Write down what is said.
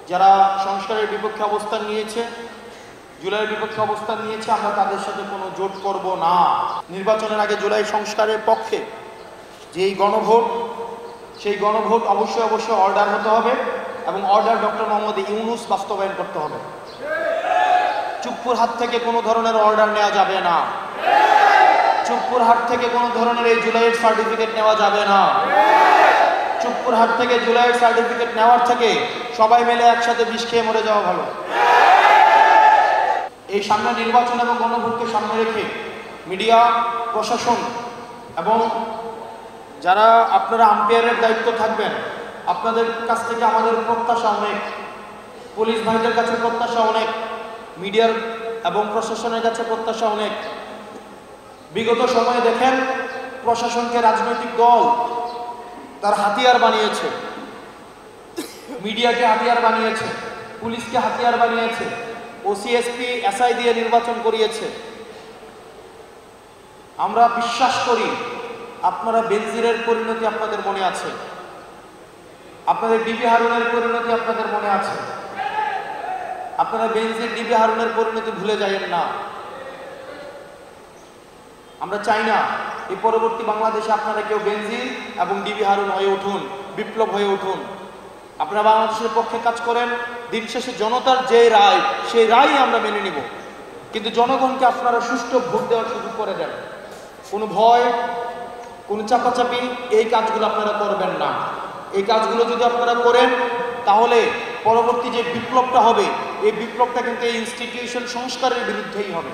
যারা সংস্কারের বিপক্ষে অবস্থান নিয়েছে, জুলাইয়ের বিপক্ষে অবস্থান নিয়েছে, আমরা তাদের সাথে কোনো জোট করব না। নির্বাচনের আগে জুলাই সংস্কারের পক্ষে যে এই গণভোট, সেই গণভোট অবশ্যই অর্ডার হতে হবে এবং অর্ডার ডক্টর মোহাম্মদ ইউনূস বাস্তবায়ন করতে হবে। চুপ্পুর হাত থেকে কোনো ধরনের অর্ডার নেওয়া যাবে না। চুপ্পুর হাত থেকে কোনো ধরনের এই জুলাইয়ের সার্টিফিকেট নেওয়া যাবে না। চুপ্পুর হাত থেকে জুলাইয়ের সার্টিফিকেট নেওয়ার থেকে সবাই মিলে একসাথে বিষ খেয়ে মরে যাওয়া ভালো। এই সামনে নির্বাচন এবং গণভোটকে সামনে রেখে মিডিয়া, প্রশাসন এবং যারা আপনারা আম্পায়ারের দায়িত্ব থাকবেন, আপনাদের কাছ থেকে আমাদের প্রত্যাশা অনেক, পুলিশ ভাইদের কাছে প্রত্যাশা অনেক, মিডিয়ার এবং প্রশাসনের কাছে প্রত্যাশা অনেক। বিগত সময়ে দেখেন প্রশাসনকে রাজনৈতিক দল তার হাতিয়ার বানিয়েছে, মিডিয়াকে হাতিয়ার বানিয়েছে, পুলিশকে হাতিয়ার বানিয়েছে, ওসিএসপি এসআই দিয়ে নির্বাচন করিয়েছে। আমরা বিশ্বাস করি আপনারা বেনজিরের পরিণতি আপনাদের মনে আছে, আপনাদের ডিবি হারুনের পরিণতি আপনাদের মনে আছে। আপনারা বেনজির, ডিবি হারুনের পরিণতি ভুলে যাবেন না। আমরা চাই না এই পরবর্তী বাংলাদেশে আপনারা কেউ বেনজির এবং ডিবি হারুন হয়ে উঠুন, বিপ্লব হয়ে উঠুন। আপনারা বাংলাদেশের পক্ষে কাজ করেন, দিন শেষে জনতার যে রায়, সেই রায় আমরা মেনে নিব, কিন্তু জনগণকে আপনারা সুষ্ঠু ভোট দেওয়ার সুযোগ করে দেন। কোনো ভয়, কোনো চাপাচাপি এই কাজগুলো আপনারা করবেন না। এই কাজগুলো যদি আপনারা করেন তাহলে পরবর্তী যে বিপ্লবটা হবে, এই বিপ্লবটা কিন্তু এই ইনস্টিটিউশন সংস্কারের বিরুদ্ধেই হবে।